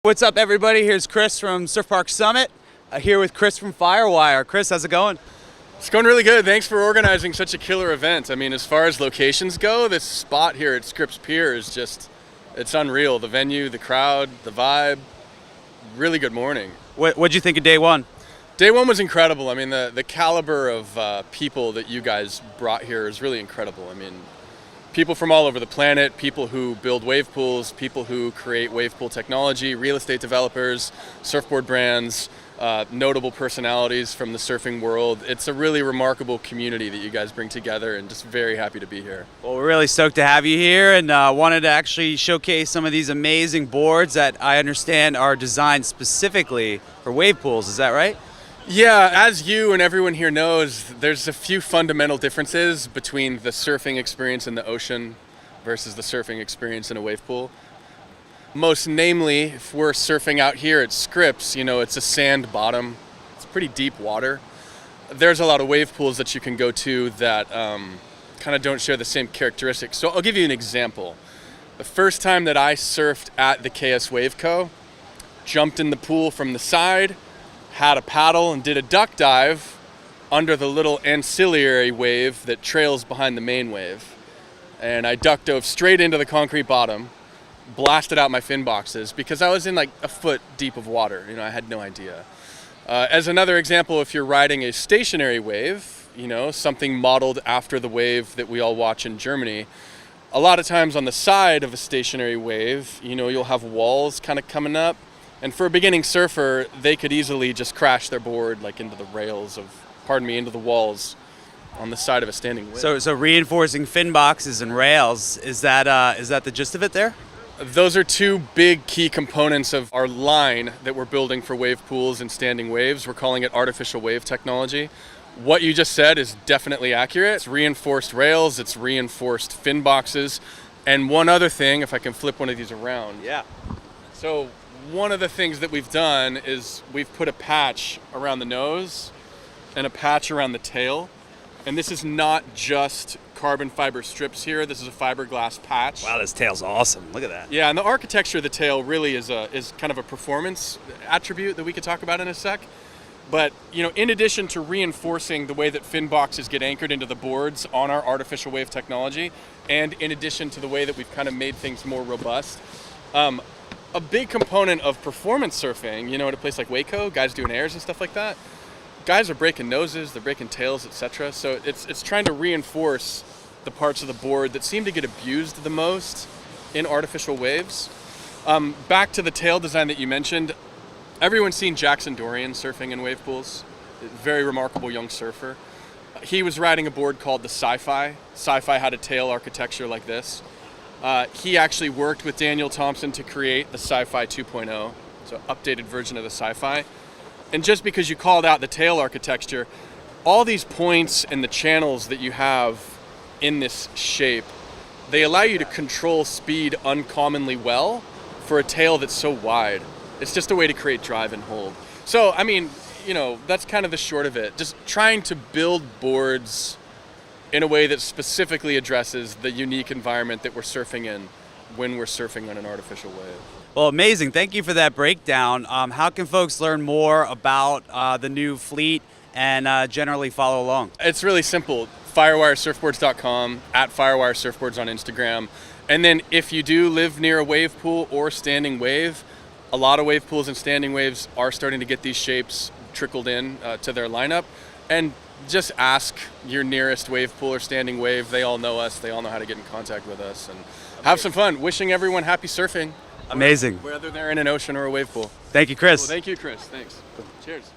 What's up, everybody? Here's Chris from Surf Park Summit, here with Chris from Firewire. Chris, how's it going? It's going really good. Thanks for organizing such a killer event. I mean, as far as locations go, this spot here at Scripps Pier is just, it's unreal. The venue, the crowd, the vibe, really good morning. What'd you think of day one? Day one was incredible. I mean, the caliber of people that you guys brought here is really incredible. I mean, people from all over the planet, people who build wave pools, people who create wave pool technology, real estate developers, surfboard brands, notable personalities from the surfing world. It's a really remarkable community that you guys bring together, and just very happy to be here. Well, we're really stoked to have you here, and wanted to actually showcase some of these amazing boards that I understand are designed specifically for wave pools. Is that right? Yeah, as you and everyone here knows, there's a few fundamental differences between the surfing experience in the ocean versus the surfing experience in a wave pool. Most namely, if we're surfing out here at Scripps, you know, it's a sand bottom. It's pretty deep water. There's a lot of wave pools that you can go to that kind of don't share the same characteristics. So I'll give you an example. The first time that I surfed at the KS Wave Co., jumped in the pool from the side, had a paddle and did a duck dive under the little ancillary wave that trails behind the main wave. And I duck dove straight into the concrete bottom, blasted out my fin boxes because I was in like a foot deep of water. You know, I had no idea. As another example, if you're riding a stationary wave, you know, something modeled after the wave that we all watch in Germany, a lot of times on the side of a stationary wave, you know, you'll have walls kind of coming up. And for a beginning surfer, they could easily just crash their board like into the rails of, into the walls on the side of a standing wave. So reinforcing fin boxes and rails, is that the gist of it there? Those are two big key components of our line that we're building for wave pools and standing waves. We're calling it artificial wave technology. What you just said is definitely accurate. It's reinforced rails, it's reinforced fin boxes, and one other thing, if I can flip one of these around. Yeah. So one of the things that we've done is we've put a patch around the nose and a patch around the tail. And this is not just carbon fiber strips here. This is a fiberglass patch. Wow, this tail's awesome. Look at that. Yeah, and the architecture of the tail really is kind of a performance attribute that we could talk about in a sec. But, you know, in addition to reinforcing the way that fin boxes get anchored into the boards on our artificial wave technology, and in addition to the way that we've kind of made things more robust, a big component of performance surfing, you know, at a place like Waco, guys doing airs and stuff like that, guys are breaking noses, they're breaking tails, etc. So it's trying to reinforce the parts of the board that seem to get abused the most in artificial waves. Back to the tail design that you mentioned, everyone's seen Jackson Dorian surfing in wave pools. Very remarkable young surfer. He was riding a board called the Sci-Fi. Sci-Fi had a tail architecture like this. He actually worked with Daniel Thompson to create the Sci-Fi 2.0, so updated version of the Sci-Fi. And just because you called out the tail architecture, all these points and the channels that you have in this shape, they allow you to control speed uncommonly well for a tail that's so wide. It's just a way to create drive and hold. So, I mean, you know, that's kind of the short of it. Just trying to build boards in a way that specifically addresses the unique environment that we're surfing in when we're surfing on an artificial wave. Well, amazing. Thank you for that breakdown. How can folks learn more about the new fleet and generally follow along? It's really simple. Firewiresurfboards.com, at Firewire Surfboards on Instagram. And then if you do live near a wave pool or standing wave, a lot of wave pools and standing waves are starting to get these shapes trickled in to their lineup. And just ask your nearest wave pool or standing wave. They all know us. They all know how to get in contact with us. And have some fun. Wishing everyone happy surfing. Amazing. Whether they're in an ocean or a wave pool. Thank you, Chris. Well, thank you, Chris. Thanks. Cheers.